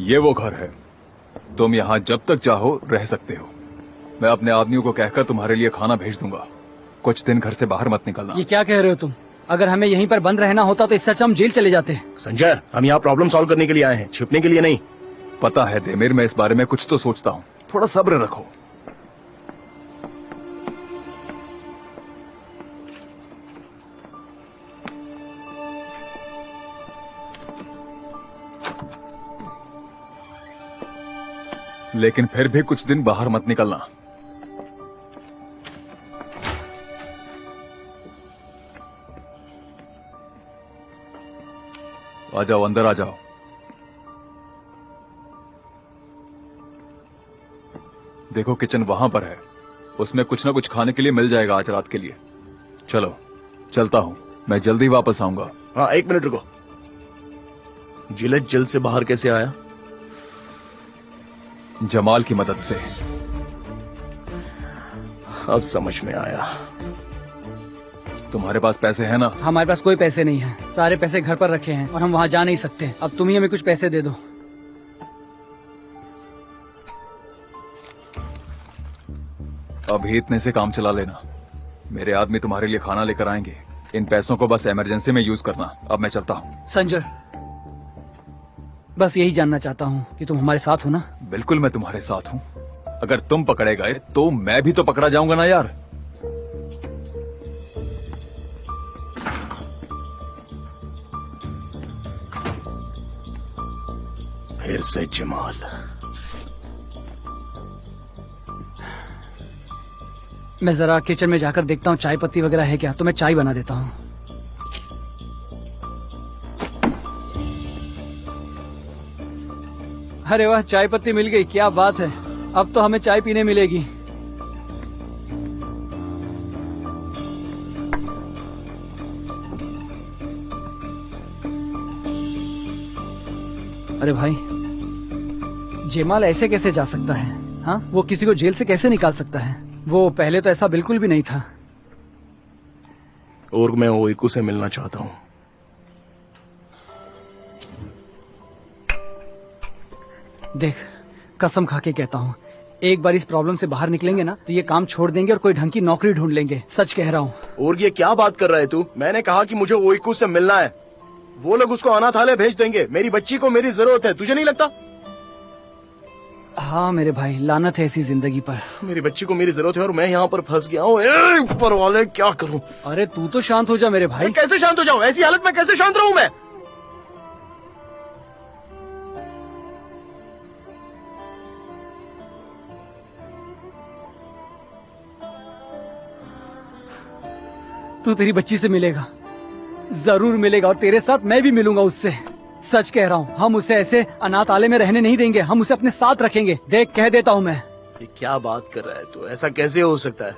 ये वो घर है। तुम यहाँ जब तक चाहो रह सकते हो। मैं अपने आदमियों को कहकर तुम्हारे लिए खाना भेज दूंगा। कुछ दिन घर से बाहर मत निकलना। ये क्या कह रहे हो तुम? अगर हमें यहीं पर बंद रहना होता तो इससे अच्छा हम जेल चले जाते। संजय, हम यहाँ प्रॉब्लम सॉल्व करने के लिए आए हैं, छिपने के लिए नहीं। पता है देमिर, मैं इस बारे में कुछ तो सोचता हूँ। थोड़ा सब्र रखो। लेकिन फिर भी कुछ दिन बाहर मत निकलना। आ जाओ, अंदर आ जाओ। देखो किचन वहां पर है, उसमें कुछ ना कुछ खाने के लिए मिल जाएगा आज रात के लिए। चलो चलता हूं, मैं जल्दी वापस आऊंगा। हाँ, 1 मिनट रुको। जिलेट जेल से बाहर कैसे आया? जमाल की मदद से। अब समझ में आया। तुम्हारे पास पैसे हैं ना? हमारे पास कोई पैसे नहीं है, सारे पैसे घर पर रखे हैं और हम वहाँ जा नहीं सकते। अब तुम ही हमें कुछ पैसे दे दो। अभी इतने से काम चला लेना। मेरे आदमी तुम्हारे लिए खाना लेकर आएंगे। इन पैसों को बस इमरजेंसी में यूज करना। अब मैं चलता हूँ। संजय, बस यही जानना चाहता हूँ कि तुम हमारे साथ हो ना? बिल्कुल मैं तुम्हारे साथ हूँ। अगर तुम पकड़े गए तो मैं भी तो पकड़ा जाऊंगा ना यार। फिर से जमाल। मैं जरा किचन में जाकर देखता हूँ चाय पत्ती वगैरह है क्या, तो मैं चाय बना देता हूँ। अरे वाह, चाय पत्ती मिल गई, क्या बात है। अब तो हमें चाय पीने मिलेगी। अरे भाई, जमाल ऐसे कैसे जा सकता है? हाँ, वो किसी को जेल से कैसे निकाल सकता है? वो पहले तो ऐसा बिल्कुल भी नहीं था। और मैं ओइकू से मिलना चाहता हूँ। देख, कसम खा के कहता हूँ, एक बार इस प्रॉब्लम से बाहर निकलेंगे ना तो ये काम छोड़ देंगे और कोई ढंग की नौकरी ढूंढ लेंगे। सच कह रहा हूँ। और ये क्या बात कर रहा है तू? मैंने कहा कि मुझे ओइकू से मिलना है। वो लोग उसको अनाथालय भेज देंगे। मेरी बच्ची को मेरी जरूरत है, तुझे नहीं लगता? हाँ मेरे भाई, लानत है ऐसी जिंदगी पर। मेरी बच्ची को मेरी जरूरत है और मैं यहाँ पर फंस गया हूँ। ऊपर वाले, क्या करूँ? अरे तू तो शांत हो जा मेरे भाई। कैसे शांत हो जाऊँ? ऐसी हालत में कैसे शांत रहूँ मैं? तू तेरी बच्ची से मिलेगा, जरूर मिलेगा, और तेरे साथ मैं भी मिलूंगा उससे। सच कह रहा हूँ, हम उसे ऐसे अनाथालय में रहने नहीं देंगे, हम उसे अपने साथ रखेंगे। देख, कह देता हूँ मैं। ये क्या बात कर रहा है तू? ऐसा कैसे हो सकता है?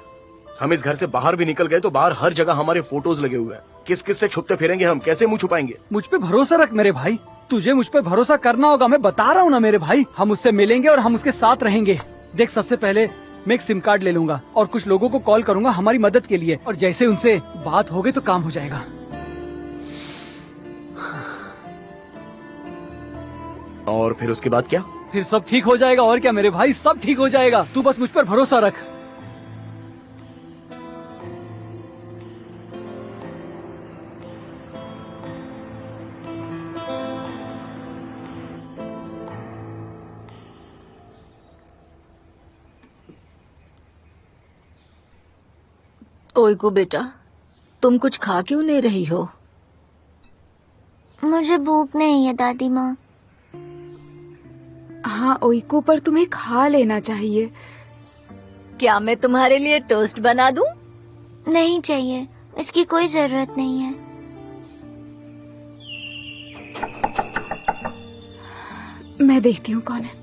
हम इस घर से बाहर भी निकल गए तो बाहर हर जगह हमारे फोटोज लगे हुए हैं। किस किस से छुपते फिरेंगे हम? कैसे मुंह छुपाएंगे? मुझ पे भरोसा रख मेरे भाई, तुझे मुझ पे भरोसा करना होगा। मैं बता रहा हूँ ना मेरे भाई, हम उससे मिलेंगे और हम उसके साथ रहेंगे। देख, सबसे पहले मैं एक सिम कार्ड ले लूंगा और कुछ लोगों को कॉल करूंगा हमारी मदद के लिए, और जैसे उनसे बात हो गई तो काम हो जाएगा। और फिर उसके बाद क्या? फिर सब ठीक हो जाएगा। और क्या मेरे भाई, सब ठीक हो जाएगा। तू बस मुझ पर भरोसा रख। ओइकू बेटा, तुम कुछ खा क्यों नहीं रही हो? मुझे भूख नहीं है दादी माँ। हाँ ओइकू, पर तुम्हें खा लेना चाहिए। क्या मैं तुम्हारे लिए टोस्ट बना दूं? नहीं चाहिए, इसकी कोई जरूरत नहीं है। मैं देखती हूँ कौन है।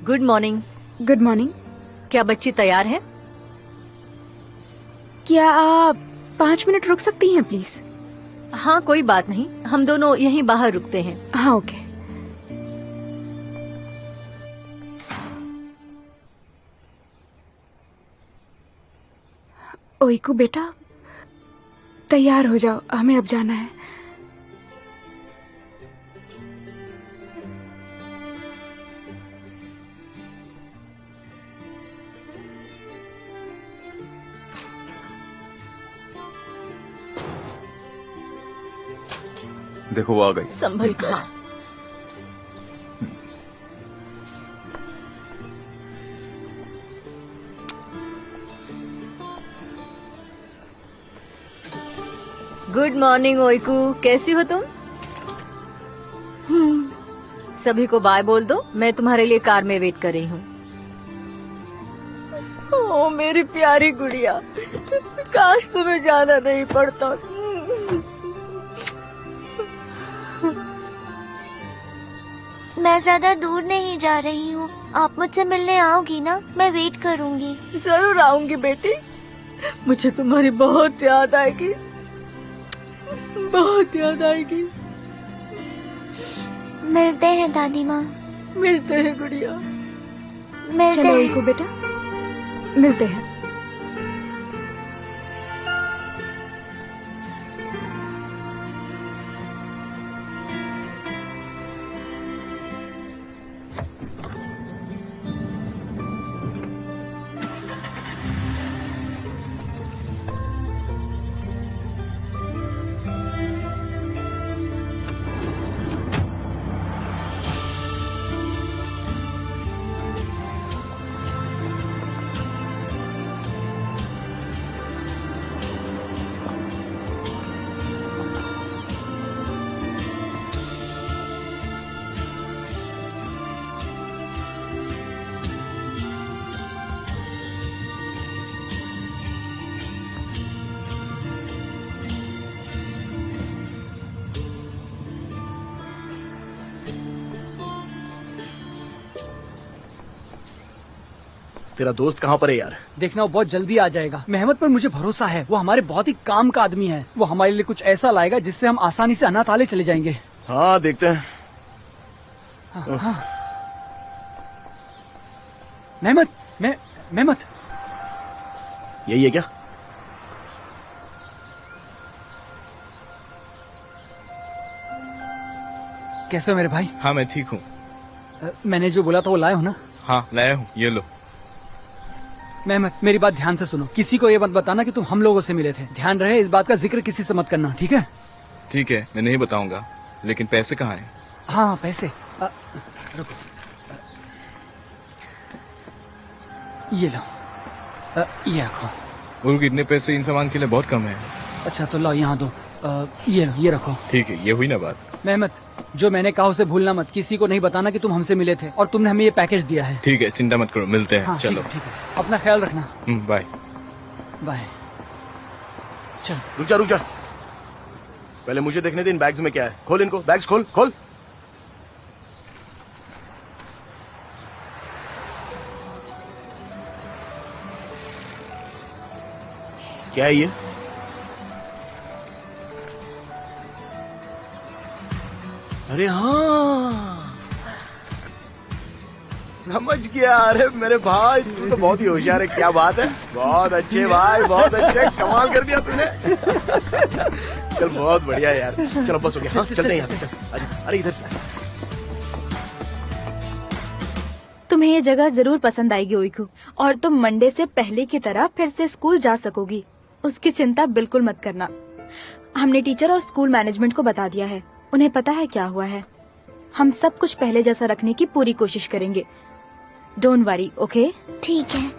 Good morning. Good morning. क्या बच्ची तैयार है? क्या आप 5 मिनट रुक सकती हैं प्लीज? हाँ कोई बात नहीं, हम दोनों यहीं बाहर रुकते हैं। हाँ ओके। ओइकू बेटा, तैयार हो जाओ, हमें अब जाना है। देखो वो आ गई। संभल कर। गुड मॉर्निंग ओइकू, कैसी हो तुम? सभी को बाय बोल दो, मैं तुम्हारे लिए कार में वेट कर रही हूँ। ओ मेरी प्यारी गुड़िया, काश तुम्हें जाना नहीं पड़ता। मैं ज्यादा दूर नहीं जा रही हूँ, आप मुझसे मिलने आओगी ना? मैं वेट करूँगी। जरूर आऊंगी बेटी, मुझे तुम्हारी बहुत याद आएगी, बहुत याद आएगी। मिलते हैं दादी माँ। मिलते हैं गुड़िया। मिलते चलो हैं। ओइकू बेटा, मिलते हैं। तेरा दोस्त कहाँ पर है यार? देखना वो बहुत जल्दी आ जाएगा। मेहमत पर मुझे भरोसा है, वो हमारे बहुत ही काम का आदमी है। वो हमारे लिए कुछ ऐसा लाएगा जिससे हम आसानी से अनाथालय चले जाएंगे। हाँ देखते हैं। मेहमत यही है क्या? कैसे हो मेरे भाई? हाँ मैं ठीक हूँ। मैंने जो बोला था वो लाए हो ना? हाँ लाया हूँ, ये लो। मेहमत मेरी बात ध्यान से सुनो, किसी को ये मत बताना कि तुम हम लोगों से मिले थे। ध्यान रहे इस बात का जिक्र किसी से मत करना, ठीक है? ठीक है, मैं नहीं बताऊंगा, लेकिन पैसे कहाँ हैं? हाँ पैसे रुको। ये लो, ये रखो। और इतने पैसे इन सामान के लिए बहुत कम है। अच्छा तो लो यहाँ दो। ये लो, ये रखो। ठीक है, ये हुई ना बात। मेहमत जो मैंने कहा उसे भूलना मत, किसी को नहीं बताना कि तुम हमसे मिले थे और तुमने हमें ये पैकेज दिया है। ठीक है, चिंता मत करो, मिलते हैं। हाँ, चलो ठीक है। अपना ख्याल रखना। बाय। बाय। चल रुक जा। पहले मुझे देखने दे इन बैग्स में क्या है। खोल इनको, बैग्स खोल खोल। क्या है ये? अरे हाँ, समझ गया। अरे मेरे भाई तू तो बहुत ही होशियार है। क्या बात है, बहुत अच्छे भाई, बहुत अच्छे, कमाल कर दिया तूने। चल बहुत बढ़िया यार। चलो बस हो गया। हाँ चलते हैं यहाँ से, चल आजा। अरे इधर से। तुम्हें ये जगह जरूर पसंद आएगी ओइकू, और तुम मंडे से पहले की तरह फिर से स्कूल जा सकोगी। उसकी चिंता बिल्कुल मत करना। हमने टीचर और स्कूल मैनेजमेंट को बता दिया है, उन्हें पता है क्या हुआ है। हम सब कुछ पहले जैसा रखने की पूरी कोशिश करेंगे। Don't worry, okay? ठीक है।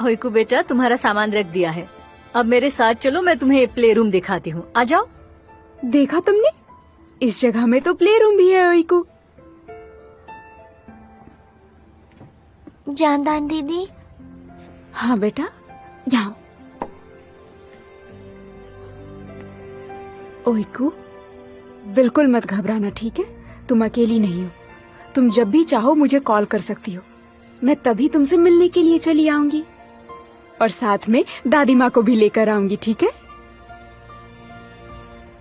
ओइकू बेटा, तुम्हारा सामान रख दिया है, अब मेरे साथ चलो, मैं तुम्हें प्ले रूम दिखाती हूँ। आ जाओ। देखा तुमने, इस जगह में तो प्ले रूम भी है ओइकू। जानदान दीदी। हाँ बेटा, यहाँ। ओइकू बिल्कुल मत घबराना, ठीक है? तुम अकेली नहीं हो। तुम जब भी चाहो मुझे कॉल कर सकती हो। मैं तभी तुमसे मिलने के लिए चली आऊंगी, और साथ में दादी माँ को भी लेकर आऊंगी, ठीक है?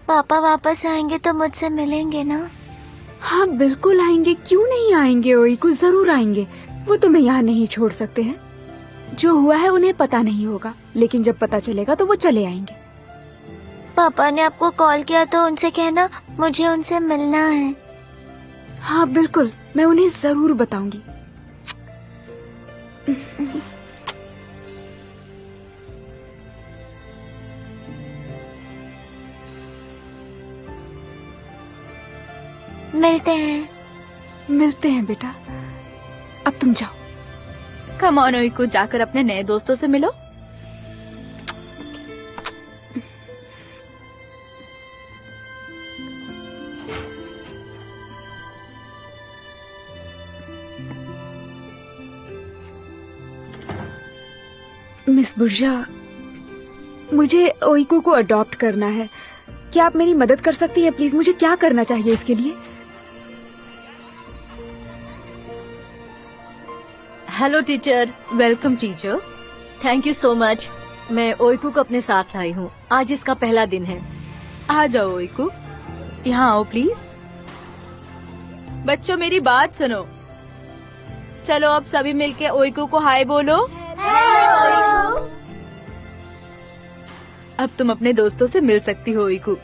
पापा वापस आएंगे तो मुझसे मिलेंगे ना? हाँ बिल्कुल आएंगे, क्यों नहीं आएंगे ओइकू, जरूर आएंगे। वो तुम्हें यहाँ नहीं छोड़ सकते हैं। जो हुआ है उन्हें पता नहीं होगा, लेकिन जब पता चलेगा तो वो चले आएंगे। पापा ने आपको कॉल किया तो उनसे कहना मुझे उनसे मिलना है। हाँ बिल्कुल, मैं उन्हें जरूर बताऊंगी। मिलते हैं बेटा। अब तुम जाओ। कम ऑन ओइको, जाकर अपने नए दोस्तों से मिलो। मिस बुर्जा, मुझे ओइको को अडॉप्ट करना है। क्या आप मेरी मदद कर सकती हैं प्लीज? मुझे क्या करना चाहिए इसके लिए? Hello teacher. Welcome teacher. Thank you so much. मैं ओइकू को अपने साथ लाई हूँ। आज इसका पहला दिन है। आ जाओ ओइको, यहाँ आओ प्लीज। बच्चों मेरी बात सुनो। चलो अब सभी मिलके ओइको को हाय बोलो। अब तुम अपने दोस्तों से मिल सकती हो ओइको।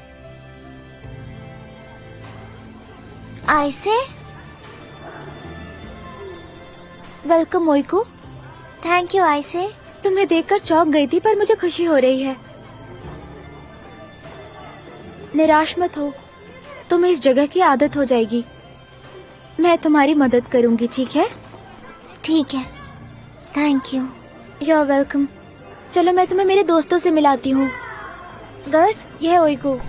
आइसे वेलकम ओइको। थैंक यू आइसे। तुम्हें देखकर चौंक गई थी, पर मुझे खुशी हो रही है। निराश मत हो, तुम्हें इस जगह की आदत हो जाएगी। मैं तुम्हारी मदद करूंगी, ठीक है? ठीक है, thank you. You are welcome. चलो मैं तुम्हें मेरे दोस्तों से मिलाती हूँ। गर्ल्स, ये है ओइको।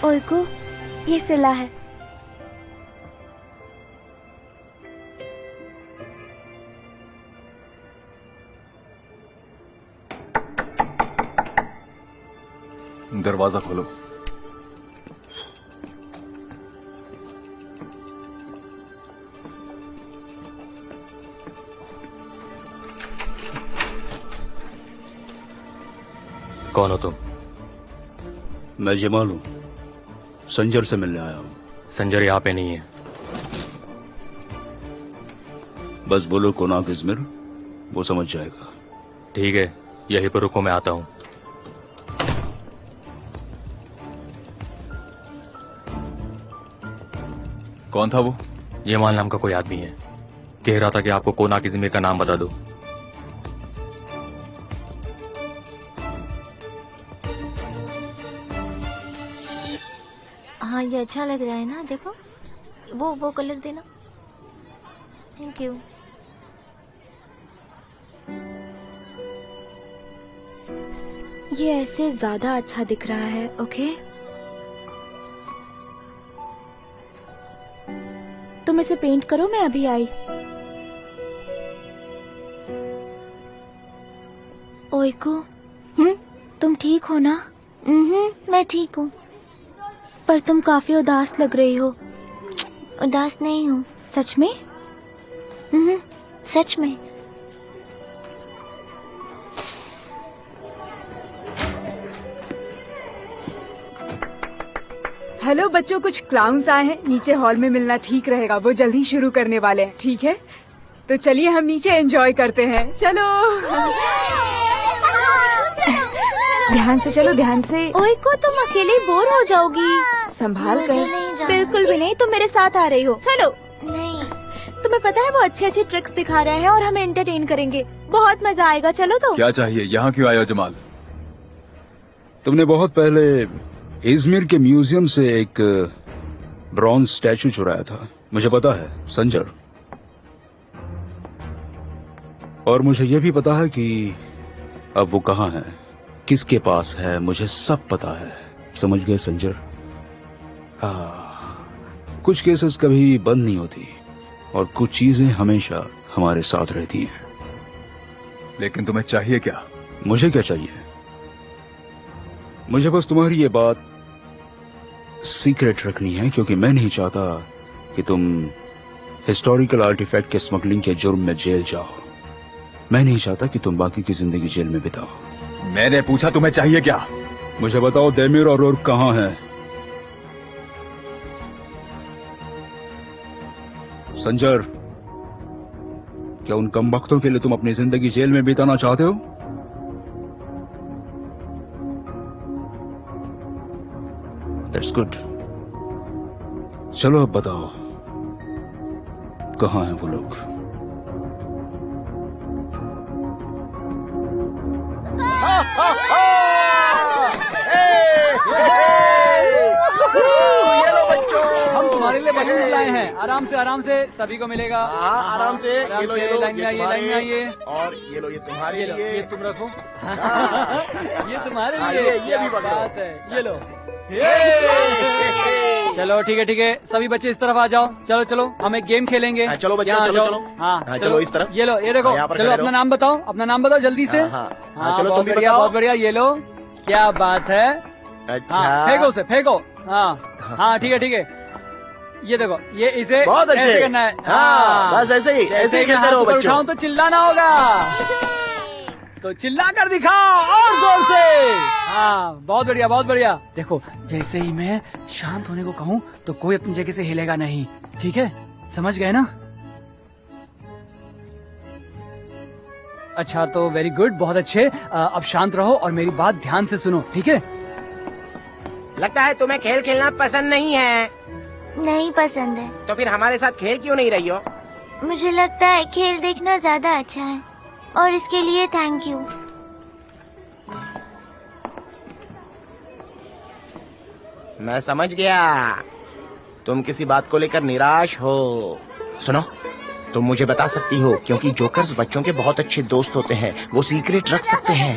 ओइको, ये सिला है। दरवाजा खोलो। कौन हो तुम? मैं जमाल हूँ, संजर से मिलने आया हूँ। संजर यहाँ पे नहीं है। बस बोलो कोनाक इज़मिर, वो समझ जाएगा। ठीक है, यहीं पर रुको, मैं आता हूँ। कौन था वो? यमाल नाम का कोई आदमी है। कह रहा था कि आपको कोनाक इज़मिर का नाम बता दो। हाँ ये अच्छा लग रहा है ना, देखो वो कलर देना। Thank you. ये ऐसे ज्यादा अच्छा दिख रहा है। ओके, तुम इसे पेंट करो, मैं अभी आई। ओइको, तुम ठीक हो ना? मैं ठीक हूँ। पर तुम काफी उदास लग रही हो। उदास नहीं हूँ। सच में? सच में। हेलो बच्चों, कुछ क्लाउन्स आए हैं, नीचे हॉल में मिलना ठीक रहेगा। वो जल्दी शुरू करने वाले हैं, ठीक है? तो चलिए हम नीचे एंजॉय करते हैं। चलो ध्यान से चलो, ध्यान से। ओइको, तुम अकेले बोर हो जाओगी। संभाल मुझे कर। नहीं जाना। बिल्कुल भी नहीं, तुम मेरे साथ आ रही हो। चलो। नहीं। तुम्हें पता है वो अच्छे अच्छे ट्रिक्स दिखा रहे हैं और हमें एंटरटेन करेंगे। बहुत मजा आएगा। चलो तो। क्या चाहिए? यहाँ क्यों आए हो जमाल? तुमने बहुत पहले इज़मिर के म्यूजियम से एक ब्रॉन्ज स्टैचू चुराया था, मुझे पता है संजर। और मुझे यह भी पता है कि अब वो कहाँ है, किसके पास है, मुझे सब पता है। समझ गए संजर? कुछ केसेस कभी बंद नहीं होती और कुछ चीजें हमेशा हमारे साथ रहती हैं। लेकिन तुम्हें चाहिए क्या? मुझे क्या चाहिए? मुझे बस तुम्हारी ये बात सीक्रेट रखनी है, क्योंकि मैं नहीं चाहता कि तुम हिस्टोरिकल आर्टिफैक्ट के स्मगलिंग के जुर्म में जेल जाओ। मैं नहीं चाहता कि तुम बाकी की जिंदगी जेल में बिताओ। मैंने पूछा तुम्हें चाहिए क्या? मुझे बताओ देमिर और रोर्क कहाँ हैं? संजर, क्या उन कम वक्तों के लिए तुम अपनी जिंदगी जेल में बिताना चाहते हो? That's good. चलो अब बताओ, कहाँ हैं वो लोग? हम तुम्हारे लिए बलून लाए हैं। आराम से सभी को मिलेगा। आराम से। ये लो, लाइन में आइए। और ये लो, ये तुम्हारे लिए। ये तुम रखो। ये तुम्हारे हाँ, लिए। ये भी पकड़ो। बात है। ये लो। चलो ठीक है। सभी बच्चे इस तरफ आ जाओ। चलो हम एक गेम खेलेंगे। चलो बच्चों, यहाँ चलो जाओ। चलो। हाँ चलो इस तरफ। ये लो, ये देखो। यहाँ पर चलो खड़े अपना रहो। नाम बताओ जल्दी से। हाँ, चलो तुम भी बढ़िया, बताओ। बहुत बढ़िया। ये लो, क्या बात है। अच्छा, फेंको उसे, फेंको। हाँ ठीक है। ये देखो, ये इसे बहुत अच्छे। ऐसे करना है। हाँ, बस ऐसे ही खेलते रहो बच्चों। उठाऊं तो चिल्लाना होगा, तो चिल्ला कर दिखाओ और जोर से। हाँ, बहुत बढ़िया। देखो, जैसे ही मैं शांत होने को कहूँ तो कोई अपनी जगह से हिलेगा नहीं, ठीक है? समझ गए ना? अच्छा, तो वेरी गुड, बहुत अच्छे। अब शांत रहो और मेरी बात ध्यान से सुनो, ठीक है? लगता है तुम्हें खेल खेलना पसंद नहीं है। नहीं पसंद है। तो फिर हमारे साथ खेल क्यों नहीं रही हो? मुझे लगता है खेल देखना ज्यादा अच्छा है, और इसके लिए थैंक यू। मैं समझ गया, तुम किसी बात को लेकर निराश हो। सुनो, तुम मुझे बता सकती हो, क्योंकि जोकर्स बच्चों के बहुत अच्छे दोस्त होते हैं, वो सीक्रेट रख सकते हैं।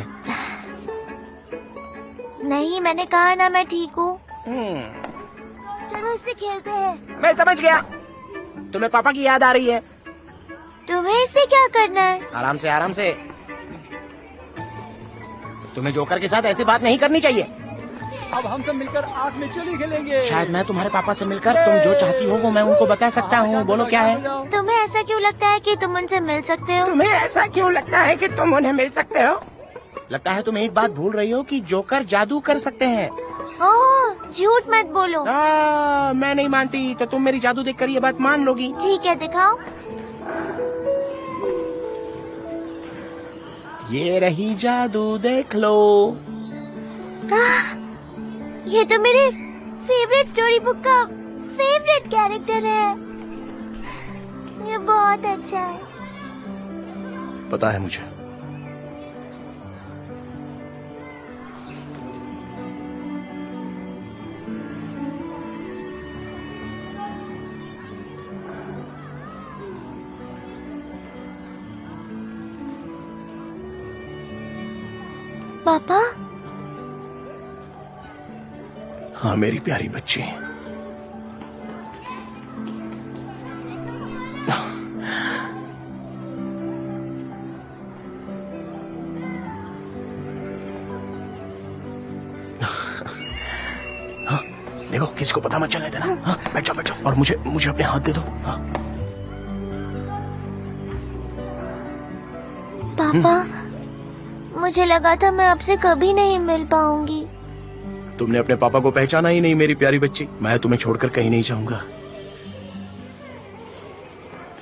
नहीं, मैंने कहा ना मैं ठीक हूँ। चलो इससे खेलते हैं। मैं समझ गया, तुम्हें पापा की याद आ रही है। तुम्हें इससे क्या करना है? आराम से। तुम्हें जोकर के साथ ऐसी बात नहीं करनी चाहिए। अब हम सब मिलकर आँख में चोली खेलेंगे। शायद मैं तुम्हारे पापा से मिलकर तुम जो चाहती हो वो मैं उनको बता सकता हूँ। बोलो क्या है? तुम्हें ऐसा क्यों लगता है कि तुम उनसे मिल सकते हो? तुम्हें ऐसा क्यों लगता है कि तुम उन्हें मिल सकते हो? लगता है तुम एक बात भूल रही हो कि जोकर जादू कर सकते हैं। ओह, झूठ मत बोलो। मैं नहीं मानती, तो तुम मेरी जादू देखकर ये बात मान लोगी। ठीक है, दिखाओ। ये रही जादू, देख लो। ये तो मेरे फेवरेट स्टोरी बुक का फेवरेट कैरेक्टर है। ये बहुत अच्छा है। पता है मुझे। पापा? हाँ मेरी प्यारी बच्ची, हाँ देखो, किसी को पता मत चलने देना। हाँ, बैठो और मुझे अपने हाथ दे दो। हाँ। पापा, मुझे लगा था मैं आपसे कभी नहीं मिल पाऊंगी। तुमने अपने पापा को पहचाना ही नहीं मेरी प्यारी बच्ची। मैं तुम्हें छोड़कर कहीं नहीं जाऊंगा।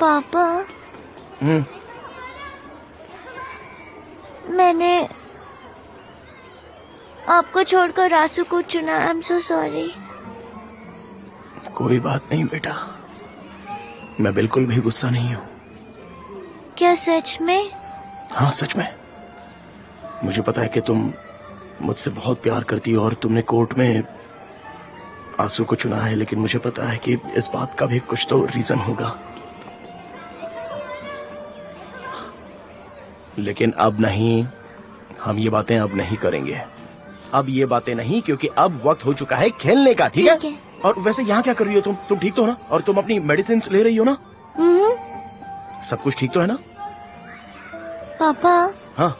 पापा, मैंने आपको छोड़कर आंसू को चुना। I am so sorry. कोई बात नहीं बेटा, मैं बिल्कुल भी गुस्सा नहीं हूँ। क्या सच में? हाँ सच में। मुझे पता है कि तुम मुझसे बहुत प्यार करती हो और तुमने कोर्ट में आंसू को चुना है, लेकिन मुझे पता है कि इस बात का भी कुछ तो रीजन होगा। लेकिन अब नहीं, हम ये बातें अब नहीं करेंगे। अब ये बातें नहीं, क्योंकि अब वक्त हो चुका है खेलने का। ठीक है? और वैसे यहाँ क्या कर रही हो तुम ठीक तो हो ना? और तुम अपनी मेडिसिन ले रही हो ना? सब कुछ ठीक तो है ना? पापा, हाँ,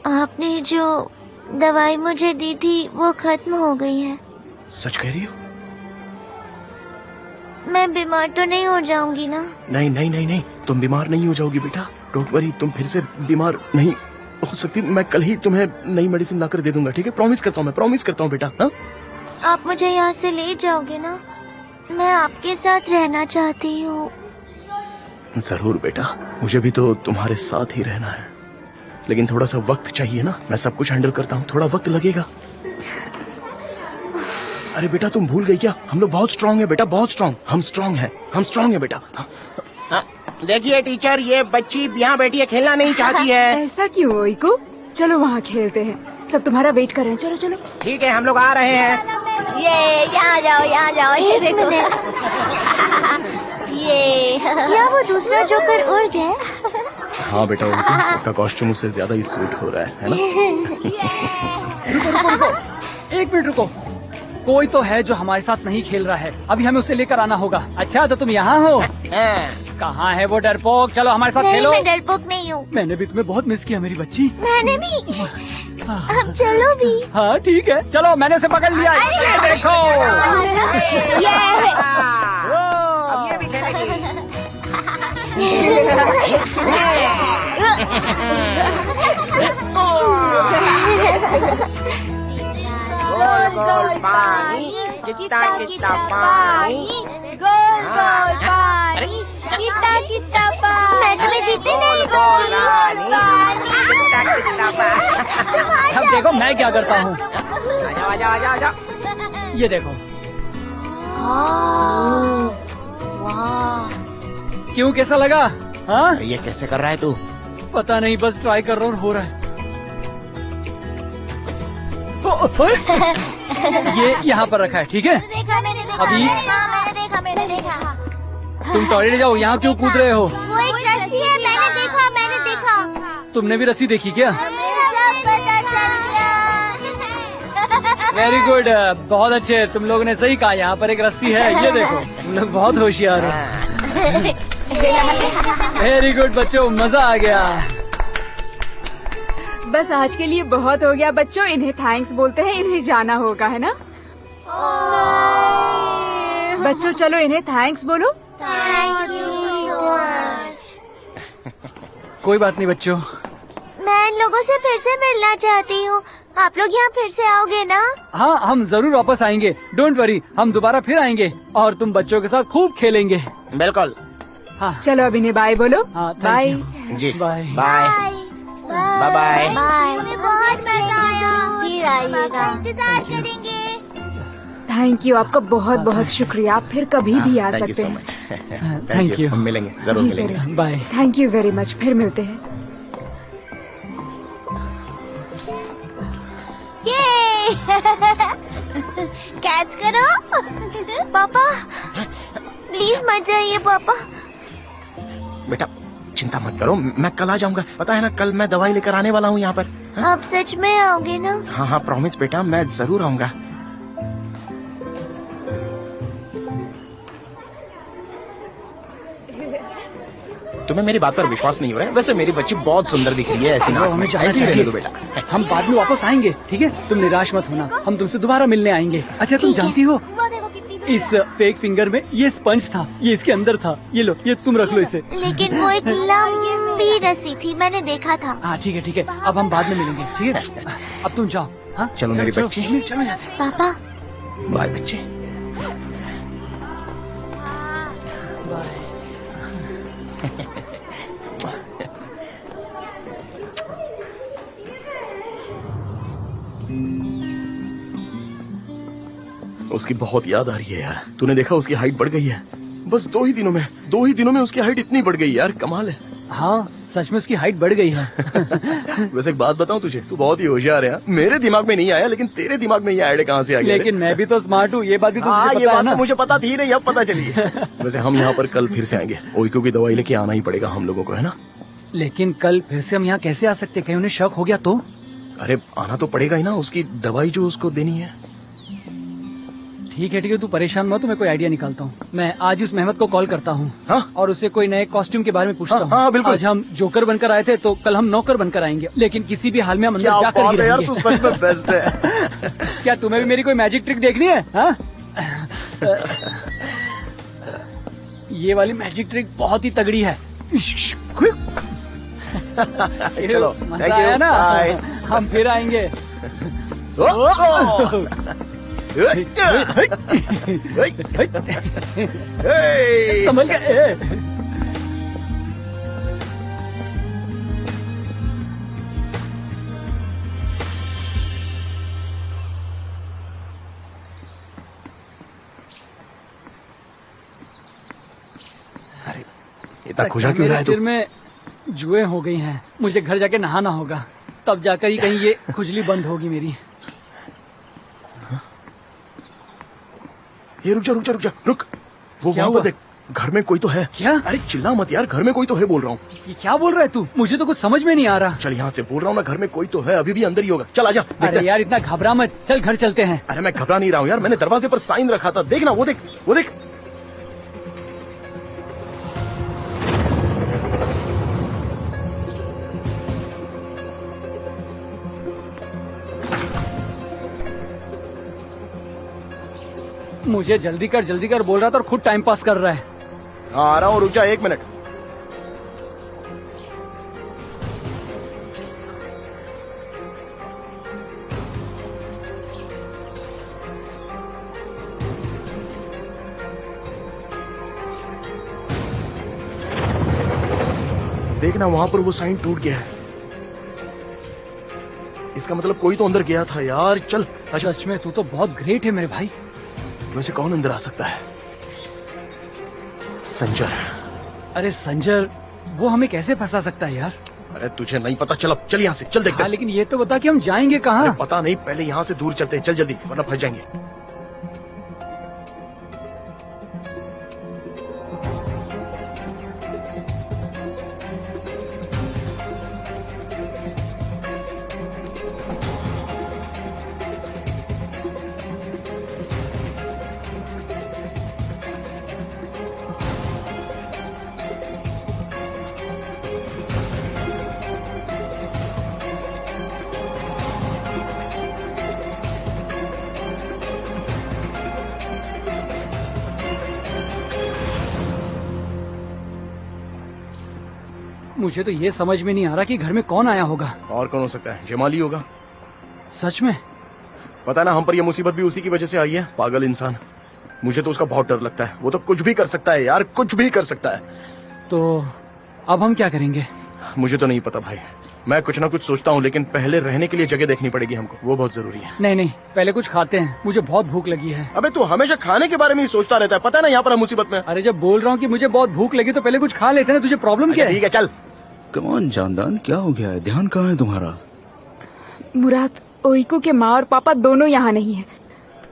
आपने जो दवाई मुझे दी थी वो खत्म हो गई है। सच कह रही हो? मैं बीमार तो नहीं हो जाऊंगी ना? नहीं नहीं नहीं नहीं, तुम बीमार नहीं हो जाओगी बेटा। डोंट वरी, तुम फिर से बीमार नहीं हो सकती। मैं कल ही तुम्हें नई मेडिसिन लाकर दे दूंगा। ठीक है? प्रॉमिस करता हूँ बेटा। हाँ? आप मुझे यहाँ से ले जाओगे ना? मैं आपके साथ रहना चाहती हूँ। जरूर बेटा, मुझे भी तो तुम्हारे साथ ही रहना है, लेकिन थोड़ा सा वक्त चाहिए ना। मैं सब कुछ हैंडल करता हूँ, थोड़ा वक्त लगेगा। अरे बेटा तुम भूल गई क्या? हम लोग बहुत स्ट्रांग है बेटा, बहुत स्ट्रांग। हम स्ट्रांग है, हम स्ट्रांग है बेटा। देखिए टीचर, ये बच्ची यहाँ बैठी है, खेलना नहीं चाहती है। ऐसा क्यों ओइको? चलो वहाँ खेलते हैं, सब तुम्हारा वेट कर रहे हैं। चलो चलो। ठीक है, हम लोग आ रहे हैं। ये यहाँ जाओ, यहाँ जाओ। ये देखो। ये क्या वो दूसरा जोकर उड़ गया? हाँ बेटा, उसका कॉस्ट्यूम उससे ज्यादा ही सूट हो रहा है ना? एक मिनट रुको, कोई तो है जो हमारे साथ नहीं खेल रहा है, अभी हमें उसे लेकर आना होगा। अच्छा तो तुम यहाँ हो? कहाँ है वो डरपोक? चलो हमारे साथ खेलो। मैं डरपोक नहीं हूँ। मैंने भी तुम्हें बहुत मिस किया मेरी बच्ची। मैंने भी। अब चलो भी। हाँ ठीक है, चलो मैंने उसे पकड़ लिया। ये देखो। अब ये भी खेलेगी। गोल गोल पानी, कितना कितना पानी, गोल गोल पानी, कितना कितना पानी। मैं तुम्हें जीतने नहीं दूंगी। कितना कितना पानी। अब देखो मैं क्या करता हूँ। आजा आजा आजा। ये देखो। क्यों, कैसा लगा? हाँ ये कैसे कर रहा है तू? पता नहीं, बस ट्राई कर रहा हूँ और हो रहा है। ये यहाँ पर रखा है, ठीक है? देखा मैंने देखा। अभी मैंने देखा। तुम टॉयलेट जाओ, यहाँ क्यों कूद रहे हो? वो एक रस्सी है, मैंने देखा। तुमने भी रस्सी देखी क्या? सब पता चल गया। वेरी गुड, बहुत अच्छे, तुम लोगों ने सही कहा, यहाँ पर एक रस्सी है। ये देखो, तुम लोग बहुत होशियार हो। वेरी गुड बच्चों, मजा आ गया। बस आज के लिए बहुत हो गया बच्चों, इन्हें थैंक्स बोलते हैं, इन्हें जाना होगा, है ना? बच्चों चलो इन्हें थैंक्स बोलो। Thank you so much. कोई बात नहीं बच्चों। मैं इन लोगों से फिर से मिलना चाहती हूँ। आप लोग यहाँ फिर से आओगे ना? हाँ हम जरूर वापस आएंगे, डोंट वरी, हम दोबारा फिर आएंगे और तुम बच्चों के साथ खूब खेलेंगे। बिल्कुल। हाँ चलो अब इन्हें बाय बोलो। हाँ बाय। जी बाय बाय बाय बाय। हमें बहुत मजा आया। फिर आइएगा। इंतजार करेंगे। थैंक यू, आपका बहुत बहुत शुक्रिया, आप फिर कभी भी आ थैंक यू सकते सो हैं। मच। Thank you. हम मिलेंगे, जरूर जी मिलेंगे। जरूर। Bye. Thank you very much, फिर मिलते हैं। ये कैच करो। पापा प्लीज मत जाइए पापा। बेटा चिंता मत करो, मैं कल आ जाऊंगा। पता है ना, कल मैं दवाई लेकर आने वाला हूँ यहाँ पर। आप सच में आओगे ना? हाँ हाँ प्रॉमिस बेटा, मैं जरूर आऊंगा। तुम्हें मेरी बात पर विश्वास नहीं हो रहा है? वैसे मेरी बच्ची बहुत सुंदर दिख रही है, ऐसी ना हमें जाना ऐसी चाहिए। रहने दो बेटा। हम बाद में वापस आएंगे, ठीक है? तुम निराश मत होना, हम तुमसे दोबारा मिलने आएंगे। अच्छा तुम जानती हो, इस फेक फिंगर में ये स्पंज था, ये इसके अंदर था। ये लो, ये तुम रख लो इसे। लेकिन वो एक लंबी रस्सी थी, मैंने देखा था। हाँ ठीक है, अब हम बाद में मिलेंगे, ठीक है? अब तुम जाओ। हाँ चलो मेरी बच्ची। चलो यहाँ से। पापा बाय बच्चे। उसकी बहुत याद आ रही है यार। तूने देखा उसकी हाइट बढ़ गई है, बस 2 ही दिनों में उसकी हाइट इतनी बढ़ गई यार, कमाल है। हाँ सच में उसकी हाइट बढ़ गई है। वैसे एक बात बताऊं तुझे, तू बहुत ही होशियार है। मेरे दिमाग में नहीं आया, लेकिन तेरे दिमाग में ये आइडिया कहाँ से आ गया? लेकिन मैं भी तो स्मार्ट हूँ, ये बात भी तो हाँ, मुझे ये पता है बात ना। तो मुझे पता थी नहीं, अब पता चली। वैसे हम यहाँ पर कल फिर से आएंगे, ओइको की दवाई लेके आना ही पड़ेगा हम लोगों को, है ना? लेकिन कल फिर से हम यहाँ कैसे आ सकते? कहीं उन्हें शक हो गया तो? अरे आना तो पड़ेगा ही ना, उसकी दवाई जो उसको देनी है। ठीक है, तू परेशान मत, मैं कोई आइडिया निकालता हूँ। मैं आज उस मेहमत को कॉल करता हूँ। हाँ? और उससे कोई नए कॉस्ट्यूम के बारे में पूछता हूँ। हाँ, बिल्कुल। आज हम जोकर बनकर आए थे, तो कल हम नौकर बनकर आएंगे, लेकिन किसी भी हाल में हम अंदर क्या जाकर बात ही है यार, रहेंगे। तू सच में बेस्ट है। क्या तुम्हें भी मेरी कोई मैजिक ट्रिक देखनी है? हाँ? ये वाली मैजिक ट्रिक बहुत ही तगड़ी है। चलो, मजा thank you, आया ना? bye. हम फिर आएंगे। संभल के। इतना खुशा क्यों रहा है सिर तू? में जुएं हो गई हैं। मुझे घर जाके नहाना होगा, तब जाकर ही कहीं ये खुजली बंद होगी मेरी। ये रुक जा रुक। वो क्या वहाँ पर हुआ? देख, घर में कोई तो है। क्या? अरे चिल्ला मत यार, घर में कोई तो है बोल रहा हूँ। ये क्या बोल रहा है तू? मुझे तो कुछ समझ में नहीं आ रहा। चल यहाँ से बोल रहा हूँ ना, घर में कोई तो है, अभी भी अंदर ही होगा। चल आजा। अरे यार इतना घबरा मत, चल घर चलते हैं। अरे मैं घबरा नहीं रहा हूँ यार, मैंने दरवाजे पर साइन रखा था, देखना वो देख वो देख। मुझे जल्दी कर बोल रहा था और खुद टाइम पास कर रहा है। हाँ आ रहा हूँ, रुक जा 1 मिनट। देखना वहां पर वो साइन टूट गया है। इसका मतलब कोई तो अंदर गया था यार। चल अच्छा। सच में तू तो बहुत ग्रेट है मेरे भाई। वैसे कौन अंदर आ सकता है? संजर। अरे संजर, वो हमें कैसे फंसा सकता है यार? अरे तुझे नहीं पता, चल अब चल यहाँ से, चल देखते हैं। लेकिन ये तो बता कि हम जाएंगे कहाँ? पता नहीं, पहले यहाँ से दूर चलते हैं, चल जल्दी वरना फंस जाएंगे। मुझे तो ये समझ में नहीं आ रहा कि घर में कौन आया होगा। और कौन हो सकता है? जमाली होगा। सच में? पता ना, हम पर यह मुसीबत भी उसी की वजह से आई है। पागल इंसान। मुझे तो उसका बहुत डर लगता है। वो तो कुछ भी कर सकता है यार, कुछ भी कर सकता है। तो अब हम क्या करेंगे? मुझे तो नहीं पता भाई, मैं कुछ ना कुछ सोचता हूँ, लेकिन पहले रहने के लिए जगह देखनी पड़ेगी हमको, वो बहुत जरूरी है। नहीं, पहले कुछ खाते हैं, मुझे बहुत भूख लगी है। अबे तू हमेशा खाने के बारे में ही सोचता रहता है, पता है ना यहाँ पर हम मुसीबत में। अरे जब बोल रहा हूँ कि मुझे बहुत भूख लगी तो पहले कुछ खा लेते हैं ना, तुझे प्रॉब्लम क्या है? ठीक है चल। कमान जानदान, क्या हो गया है? ध्यान कहाँ है तुम्हारा? मुराद, ओइको के माँ और पापा दोनों यहाँ नहीं है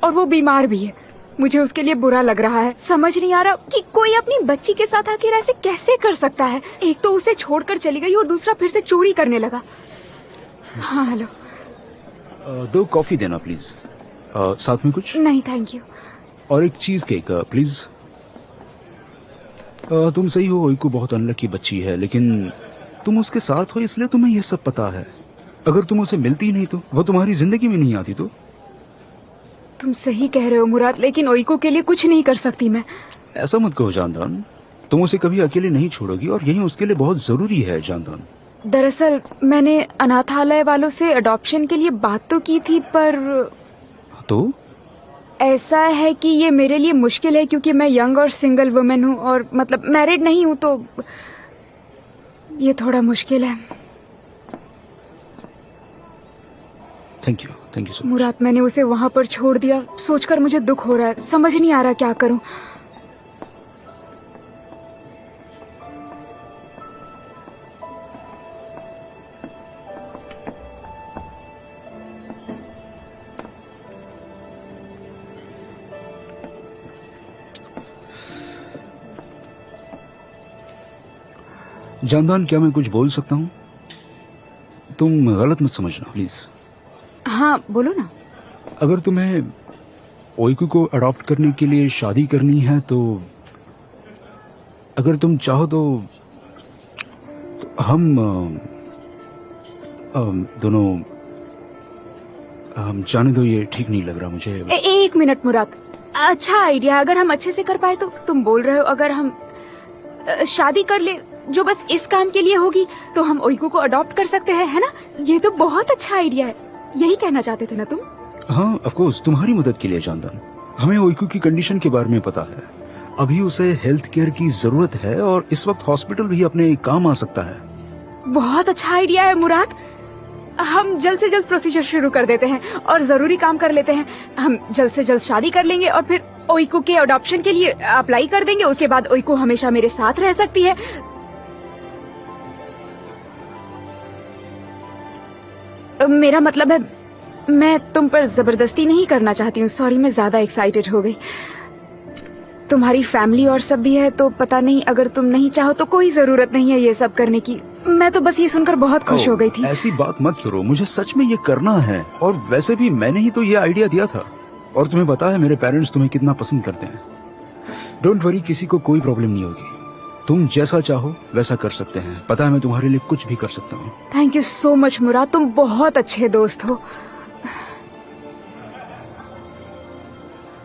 और वो बीमार भी है। मुझे उसके लिए बुरा लग रहा है। समझ नहीं आ रहा कि कोई अपनी बच्ची के साथ आखिर ऐसे कैसे कर सकता है। एक तो उसे छोड़कर चली गई और दूसरा फिर से चोरी करने लगा। हाँ हेलो। 2 कॉफी देना प्लीज। साथ में कुछ? नहीं थैंक यू। और एक चीज केक प्लीज। तुम सही हो, ओइको बहुत अनलकी बच्ची है, लेकिन तुम उसके साथ हो इसलिए तुम्हें ये सब पता है। अगर तुम उसे मिलती नहीं तो वो तुम्हारी जिंदगी में नहीं आती। तो तुम सही कह रहे हो मुराद, लेकिन ओइको के लिए कुछ नहीं कर सकती मैं। ऐसा मत कहो जानदान, तुम उसे कभी अकेले नहीं छोड़ोगी और यही उसके लिए बहुत जरूरी है जानदान। दरअसल मैंने अनाथालय वालों से अडॉप्शन के लिए बात तो की थी, पर तो ऐसा है कि ये मेरे लिए मुश्किल है क्योंकि मैं यंग और सिंगल वुमेन हूँ और मतलब मैरिड नहीं हूँ, तो ये थोड़ा मुश्किल है। Thank you so much. Murad, मैंने उसे वहाँ पर छोड़ दिया, सोचकर मुझे दुख हो रहा है। समझ नहीं आ रहा क्या करूँ। जानदान, क्या मैं कुछ बोल सकता हूँ? तुम गलत मत समझना प्लीज। हाँ बोलो ना। अगर तुम्हें ओइको को अडॉप्ट करने के लिए शादी करनी है तो अगर तुम चाहो तो हम दोनों हम जाने दो, ये ठीक नहीं लग रहा मुझे। एक मिनट मुराद, अच्छा आइडिया। अगर हम अच्छे से कर पाए तो तुम बोल रहे हो अगर हम शादी कर ले जो बस इस काम के लिए होगी तो हम ओइको को अडॉप्ट कर सकते हैं, है ना? ये तो बहुत अच्छा आइडिया है। यही कहना चाहते थे ना तुम? हाँ ऑफ कोर्स, तुम्हारी मदद के लिए जानदान। हमें ओइको की कंडीशन के बारे में पता है। अभी उसे हेल्थ केयर की जरूरत है और इस वक्त हॉस्पिटल भी अपने काम आ सकता है। बहुत अच्छा आइडिया है मुराद। हम जल्द से जल्द प्रोसीजर शुरू कर देते हैं और जरूरी काम कर लेते हैं। हम जल्द से जल्द शादी कर लेंगे और फिर ओइको के अडॉप्शन के लिए अप्लाई कर देंगे। उसके बाद ओइको हमेशा मेरे साथ रह सकती है। मेरा मतलब है, मैं तुम पर जबरदस्ती नहीं करना चाहती हूँ। सॉरी, मैं ज्यादा एक्साइटेड हो गई। तुम्हारी फैमिली और सब भी है, तो पता नहीं, अगर तुम नहीं चाहो तो कोई जरूरत नहीं है ये सब करने की। मैं तो बस ये सुनकर बहुत खुश हो गई थी। ऐसी बात मत करो, मुझे सच में ये करना है। और वैसे भी मैंने ही तो ये आइडिया दिया था। और तुम्हें पता है मेरे पेरेंट्स तुम्हें कितना पसंद करते हैं। डोंट वरी, किसी को कोई प्रॉब्लम नहीं होगी। तुम जैसा चाहो वैसा कर सकते हैं। पता है मैं तुम्हारे लिए कुछ भी कर सकता हूँ। थैंक यू सो मच मुराद, तुम बहुत अच्छे दोस्त हो।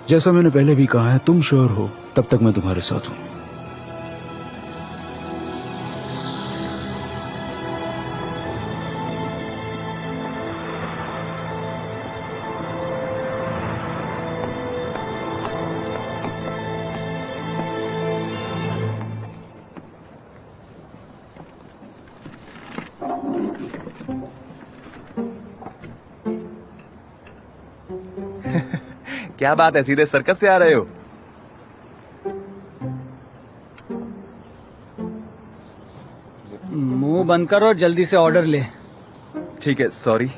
जैसा मैंने पहले भी कहा है, तुम श्योर हो तब तक मैं तुम्हारे साथ हूँ। क्या बात है, सीधे सर्कस से आ रहे हो? मुंह बंद कर और जल्दी से ऑर्डर ले। ठीक है, सॉरी।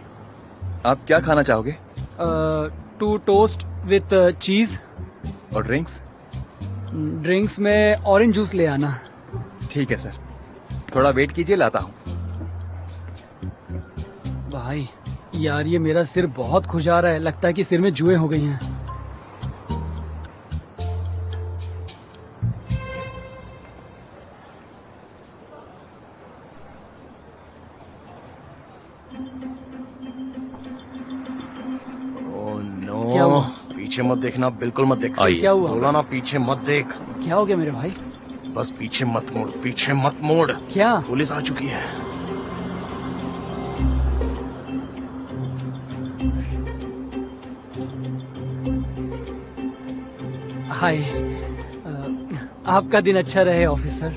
आप क्या खाना चाहोगे? 2 टोस्ट विथ चीज। और ड्रिंक्स? ड्रिंक्स में ऑरेंज जूस ले आना। ठीक है सर, थोड़ा वेट कीजिए, लाता हूँ। भाई यार, ये मेरा सिर बहुत खुजा रहा है। लगता है कि सिर में जुएं हो गई हैं। क्या हुआ? पीछे मत देखना, बिल्कुल मत देखना। क्या हुआ? बोला ना, पीछे मत देख। क्या हो गया मेरे भाई? बस पीछे मत मोड़, पीछे मत मोड़। क्या? पुलिस आ चुकी है। हाय, आपका दिन अच्छा रहे ऑफिसर।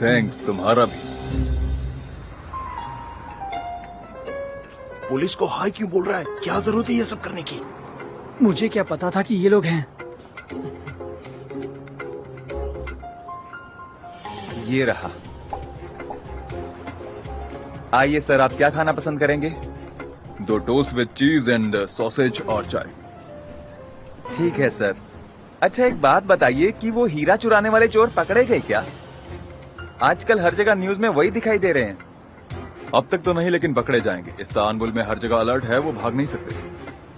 थैंक्स, तुम्हारा भी। पुलिस को हाय क्यों बोल रहा है? क्या जरूरत है ये सब करने की? मुझे क्या पता था कि ये लोग हैं। ये रहा। आइए सर, आप क्या खाना पसंद करेंगे? 2 टोस्ट विद चीज एंड सॉसेज और चाय। ठीक है सर। अच्छा, एक बात बताइए कि वो हीरा चुराने वाले चोर पकड़े गए क्या? आजकल हर जगह न्यूज में वही दिखाई दे रहे हैं। अब तक तो नहीं, लेकिन पकड़े जाएंगे। इस्तांबुल में हर जगह अलर्ट है, वो भाग नहीं सकते।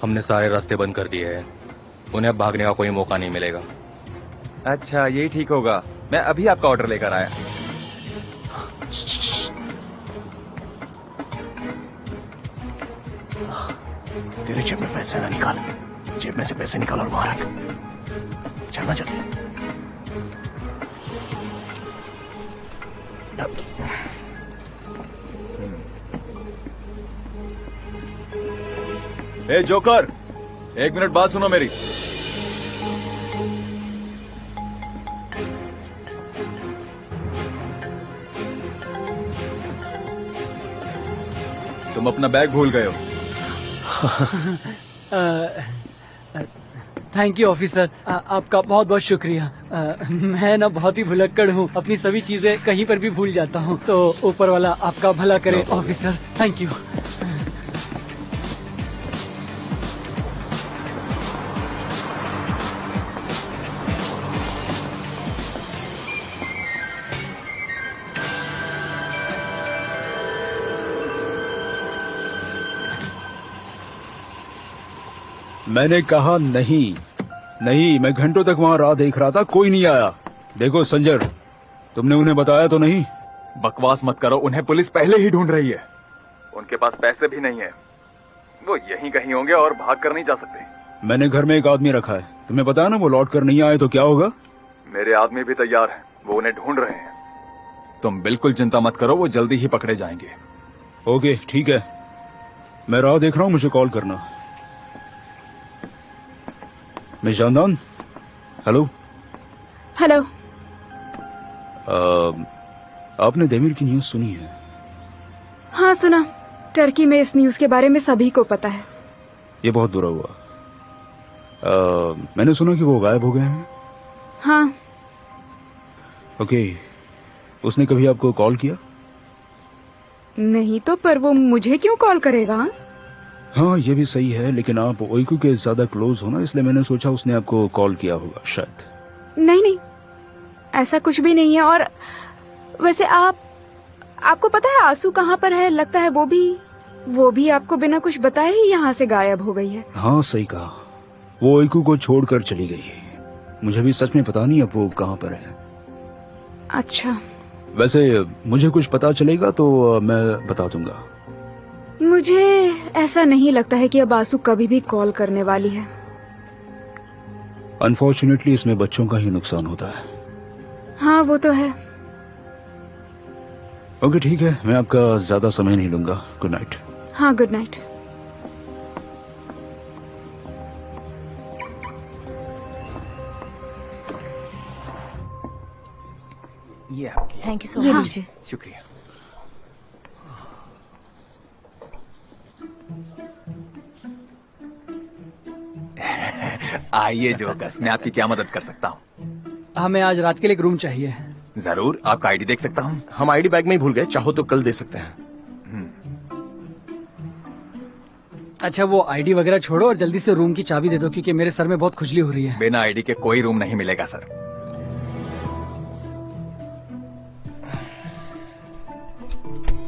हमने सारे रास्ते बंद कर दिए हैं, उन्हें अब भागने का कोई मौका नहीं मिलेगा। अच्छा, यही ठीक होगा। मैं अभी आपका ऑर्डर लेकर आया। तेरे जेब में पैसे ना निकाल। जेब में से पैसे निकाल और वहां रख। चलना जल्दी। ए जोकर, 1 मिनट बात सुनो मेरी। तुम अपना बैग भूल गए हो। थैंक यू ऑफिसर, आपका बहुत बहुत शुक्रिया। मैं ना बहुत ही भुलक्कड़ हूँ, अपनी सभी चीजें कहीं पर भी भूल जाता हूँ। तो ऊपर वाला आपका भला करे ऑफिसर। Thank you. मैंने कहा नहीं। नहीं, मैं घंटों तक वहाँ राह देख रहा था, कोई नहीं आया। देखो संजर, तुमने उन्हें बताया तो नहीं? बकवास मत करो, उन्हें पुलिस पहले ही ढूंढ रही है। उनके पास पैसे भी नहीं है। वो यहीं कहीं होंगे और भाग कर नहीं जा सकते। मैंने घर में एक आदमी रखा है, तुम्हें पता है ना, वो लौट कर नहीं आए तो क्या होगा? मेरे आदमी भी तैयार हैं, वो उन्हें ढूंढ रहे हैं। तुम बिल्कुल चिंता मत करो, वो जल्दी ही पकड़े जाएंगे। ओके, ठीक है, मैं राह देख रहा हूँ, मुझे कॉल करना। मिस जानदान, हेलो। हेलो। आपने देवीर की न्यूज सुनी है? हाँ सुना। टर्की में इस न्यूज के बारे में सभी को पता है। ये बहुत बुरा हुआ। मैंने सुना कि वो गायब हो गए हैं। हाँ। ओके, उसने कभी आपको कॉल किया? नहीं तो, पर वो मुझे क्यों कॉल करेगा? हाँ, ये भी सही है, लेकिन आप ओइकू के ज्यादा क्लोज हो ना, इसलिए मैंने सोचा उसने आपको कॉल किया होगा शायद। नहीं नहीं, ऐसा कुछ भी नहीं है। और वैसे आपको पता है आंसू कहाँ पर है? लगता है वो भी आपको बिना कुछ बताए ही यहाँ से गायब हो गई है। हाँ, सही कहा। वो ओइकू को छोड़कर चली गई। मुझे भी सच में पता नहीं अब वो कहाँ पर है। अच्छा, वैसे मुझे कुछ पता चलेगा तो मैं बता दूंगा। मुझे ऐसा नहीं लगता है कि अब आंसू कभी भी कॉल करने वाली है। अनफॉर्चुनेटली इसमें बच्चों का ही नुकसान होता है। हाँ, वो तो है। ओके, ठीक है, मैं आपका ज्यादा समय नहीं लूंगा। Good night. हाँ, गुड नाइट। ये आपकी। थैंक यू सो हाँ। मच। शुक्रिया। आइए जोकर्स, मैं आपकी क्या मदद कर सकता हूँ? हमें आज रात के लिए एक रूम चाहिए। जरूर, आपका आईडी देख सकता हूँ? हम आईडी बैग में ही भूल गए, चाहो तो कल दे सकते हैं। अच्छा, वो आईडी वगैरह छोड़ो और जल्दी से रूम की चाबी दे दो, क्योंकि मेरे सर में बहुत खुजली हो रही है। बिना आईडी के कोई रूम नहीं मिलेगा सर।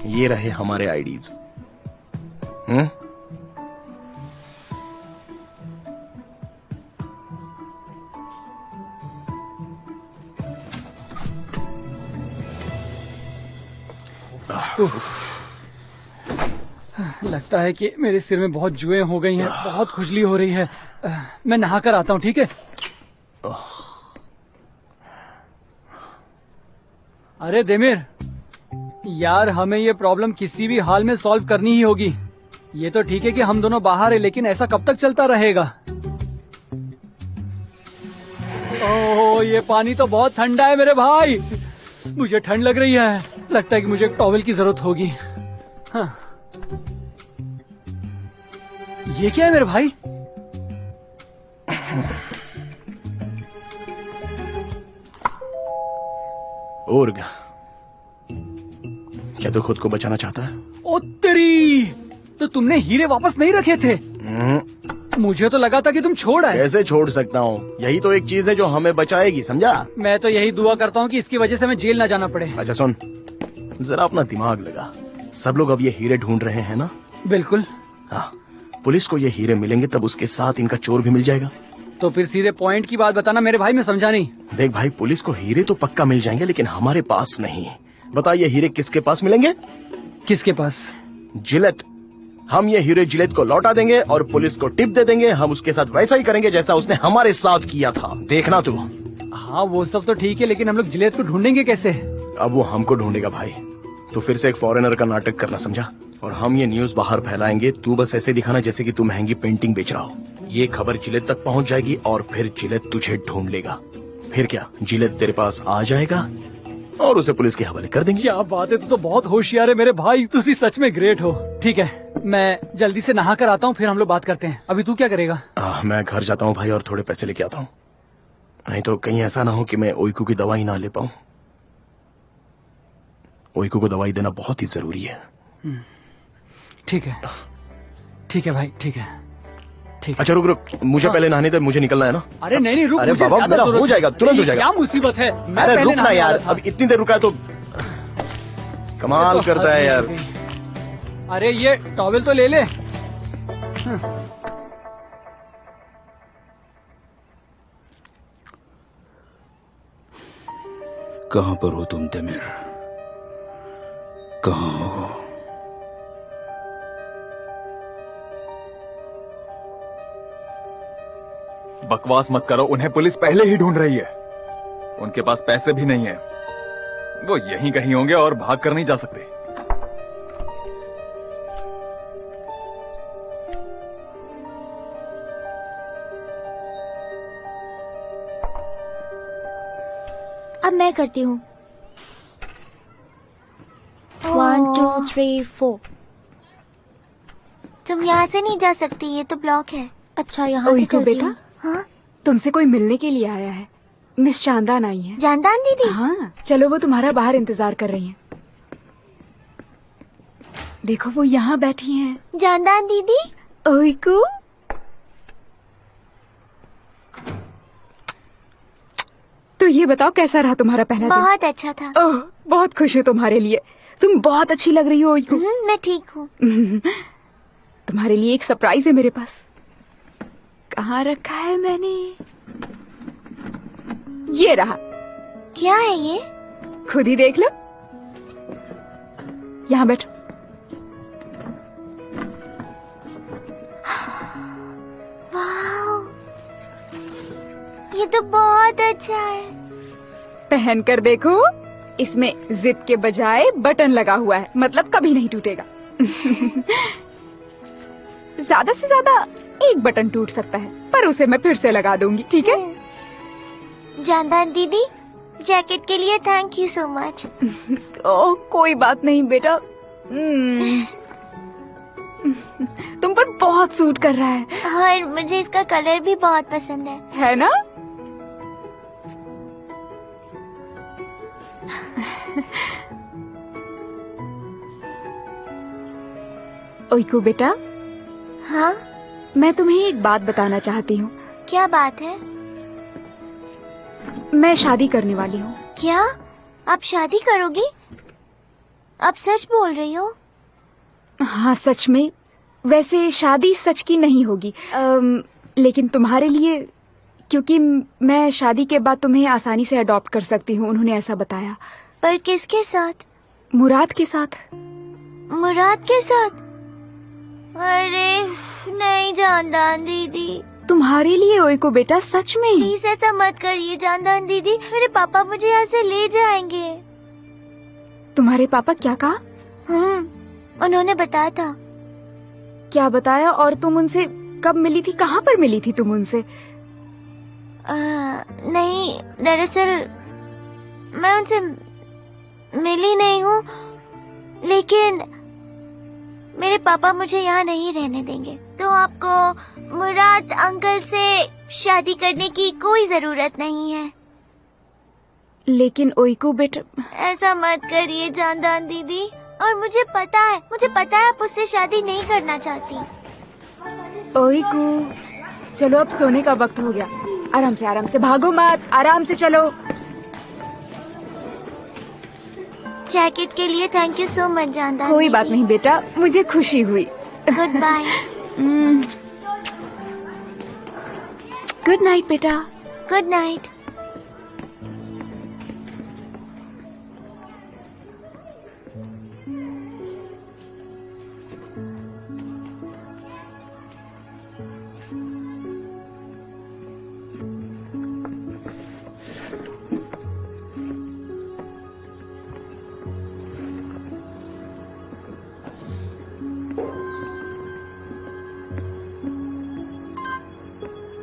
ये रहे हमारे आईडीज। लगता है कि मेरे सिर में बहुत जुएं हो गई हैं, बहुत खुजली हो रही है। मैं नहा कर आता हूँ, ठीक है? अरे देमिर यार, हमें ये प्रॉब्लम किसी भी हाल में सॉल्व करनी ही होगी। ये तो ठीक है कि हम दोनों बाहर है, लेकिन ऐसा कब तक चलता रहेगा? ओह, ये पानी तो बहुत ठंडा है मेरे भाई। मुझे ठंड लग रही है। लगता है कि मुझे एक टॉवल की जरूरत होगी। हाँ। ये क्या है मेरे भाई? ओर्ग, क्या तू खुद को बचाना चाहता है? ओ तेरी, तो तुमने हीरे वापस नहीं रखे थे? मुझे तो लगा था कि तुम छोड़ आए। कैसे छोड़ सकता हूँ? यही तो एक चीज है जो हमें बचाएगी, समझा? मैं तो यही दुआ करता हूँ कि इसकी वजह से मैं जेल ना जाना पड़े। अच्छा सुन, जरा अपना दिमाग लगा। सब लोग अब ये हीरे ढूंढ रहे हैं ना? बिल्कुल। हाँ, पुलिस को ये हीरे मिलेंगे तब उसके साथ इनका चोर भी मिल जाएगा। तो फिर सीधे पॉइंट की बात बताना मेरे भाई, मैं समझा नहीं। देख भाई, पुलिस को हीरे तो पक्का मिल जाएंगे, लेकिन हमारे पास नहीं। बता, ये हीरे किसके पास मिलेंगे? किसके पास? जिलेट। हम ये हीरे जिलेट को लौटा देंगे और पुलिस को टिप दे देंगे। हम उसके साथ वैसा ही करेंगे जैसा उसने हमारे साथ किया था। देखना तू। हाँ, वो सब तो ठीक है, लेकिन हम लोग जिलेट को ढूंढेंगे कैसे? अब वो हमको ढूंढेगा भाई। तो फिर से एक फॉरेनर का नाटक करना, समझा? और हम ये न्यूज बाहर फैलाएंगे। तू बस ऐसे दिखाना जैसे कि तू महंगी पेंटिंग बेच रहा हो। ये खबर जिलेट तक पहुंच जाएगी और फिर जिलेट तुझे ढूंढ लेगा। फिर क्या, जिलेट तेरे पास आ जाएगा और उसे पुलिस के हवाले कर देंगे। क्या बात है, तू तो बहुत होशियार है मेरे भाई। तुसी सच में ग्रेट हो। ठीक है, मैं जल्दी से नहा कर आता हूँ, फिर हम लोग बात करते हैं। अभी तू क्या करेगा? मैं घर जाता हूँ भाई और थोड़े पैसे लेके आता हूँ। नहीं तो कहीं ऐसा ना हो कि मैं ओइकू की दवाई ना ले पाऊँ। ओइकू को दवाई देना बहुत ही जरूरी है। ठीक है, ठीक है भाई, ठीक है, ठीक है। अच्छा रुक रुक, मुझे पहले नहाने दे, मुझे निकलना है ना। अरे नहीं नहीं, रुक। अरे मुझे बाबा, ज्यादा मेरा हो जरूरत जाएगा, है। तुरंत हो ये जाएगा। क्या मुसीबत है? मैं अरे पहले रुक ना नहाने यार, वाला था। अब इतनी देर रुका है तो कमाल करता है यार। अरे ये टॉवेल तो ले ले। कहाँ पर हो तुम देमिर? कहाँ हो? बकवास मत करो, उन्हें पुलिस पहले ही ढूंढ रही है। उनके पास पैसे भी नहीं है। वो यहीं कहीं होंगे और भाग कर नहीं जा सकते। अब मैं करती हूँ। 1 2 3 4। तुम यहाँ से नहीं जा सकती, ये तो ब्लॉक है। अच्छा यहाँ से ओइको चलती बेटा, हूँ। हाँ तुमसे कोई मिलने के लिए आया है। मिस चांदान आई है। जानदान दीदी? हाँ, चलो वो तुम्हारा बाहर इंतजार कर रही हैं। देखो वो यहाँ बैठी हैं। जानदान दीदी? ओइको, तो ये बताओ कैसा रहा तुम्हारा पहला दिन? बहुत अच्छा था। ओह, बहुत खुश हूँ तुम्हारे लिए। तुम बहुत अच्छी लग रही हो ओइको। मैं ठीक हूँ। तुम्हारे लिए एक सरप्राइज है मेरे पास। कहाँ रखा है मैंने? ये रहा। क्या है ये? खुद ही देख लो। यहाँ बैठो। वाह, ये तो बहुत अच्छा है। पहन कर देखो, इसमें जिप के बजाय बटन लगा हुआ है, मतलब कभी नहीं टूटेगा। ज्यादा से ज्यादा एक बटन टूट सकता है, पर उसे मैं फिर से लगा दूंगी, ठीक है? जानदान दीदी, जैकेट के लिए थैंक यू सो मच। ओह, कोई बात नहीं बेटा। तुम पर बहुत सूट कर रहा है। और मुझे इसका कलर भी बहुत पसंद है ना? ओइको बेटा। हाँ? मैं तुम्हें एक बात बताना चाहती हूँ। क्या बात है? मैं शादी करने वाली हूँ। क्या? आप शादी करोगी? आप सच बोल रही हो? हाँ, सच में। वैसे शादी सच की नहीं होगी, लेकिन तुम्हारे लिए, क्योंकि मैं शादी के बाद तुम्हें आसानी से अडॉप्ट कर सकती हूँ, उन्होंने ऐसा बताया। पर किसके साथ? मुराद के साथ। मुराद के साथ? अरे नहीं जानदान दीदी। तुम्हारे लिए ओइको बेटा, सच में। प्लीज ऐसा मत करिए जानदान दीदी, मेरे पापा मुझे यहाँ से ले जाएंगे। तुम्हारे पापा क्या कहा? उन्होंने बताया था। क्या बताया? और तुम उनसे कब मिली थी? कहाँ पर मिली थी तुम उनसे? नहीं, दरअसल मैं उनसे मिली नहीं हूँ, लेकिन मेरे पापा मुझे यहाँ नहीं रहने देंगे, तो आपको मुराद अंकल से शादी करने की कोई जरूरत नहीं है। लेकिन ओइको बेटा, ऐसा मत करिए जानदान दीदी, और मुझे पता है आप उससे शादी नहीं करना चाहती। ओइको, चलो अब सोने का वक्त हो गया। आराम से भागो मत, आराम से चलो। जैकेट के लिए थैंक यू सो मच जानदान। कोई बात नहीं बेटा, मुझे खुशी हुई। Good bye. गुड नाइट बेटा। Good night.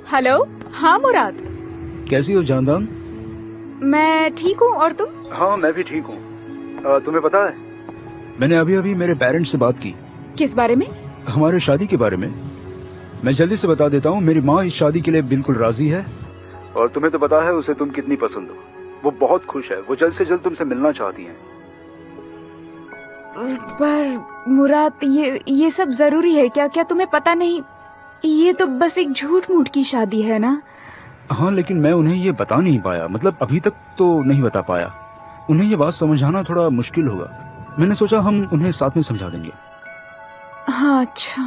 हेलो। हाँ मुराद। कैसी हो जानदान? मैं ठीक हूँ, और तुम? हाँ, मैं भी ठीक हूँ। तुम्हें पता है, मैंने अभी अभी मेरे पेरेंट्स से बात की। किस बारे में? हमारे शादी के बारे में। मैं जल्दी से बता देता हूँ, मेरी माँ इस शादी के लिए बिल्कुल राजी है, और तुम्हें तो पता है उसे तुम कितनी पसंद हो। वो बहुत खुश है, वो जल्द से जल्द तुमसे मिलना चाहती है। पर मुराद, ये सब जरूरी है क्या? क्या तुम्हें पता नहीं, ये तो बस एक झूठ मूठ की शादी है ना? हाँ, लेकिन मैं उन्हें ये बता नहीं पाया, मतलब अभी तक तो नहीं बता पाया। उन्हें ये बात समझाना थोड़ा मुश्किल होगा। मैंने सोचा हम उन्हें साथ में समझा देंगे। हाँ, अच्छा।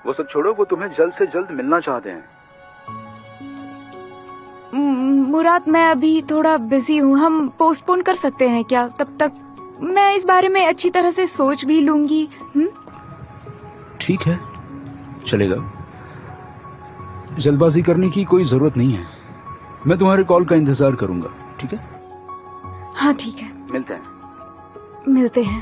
वो सब छोड़ो, वो तुम्हें जल्द से जल्द मिलना चाहते हैं। मुराद, मैं अभी थोड़ा बिजी हूँ, हम पोस्टपोन कर सकते हैं क्या? तब तक मैं इस बारे में अच्छी तरह से सोच भी लूंगी। ठीक है, चलेगा। जल्दबाजी करने की कोई जरूरत नहीं है। मैं तुम्हारे कॉल का इंतजार करूंगा, ठीक है? हाँ ठीक है, मिलते हैं। मिलते हैं।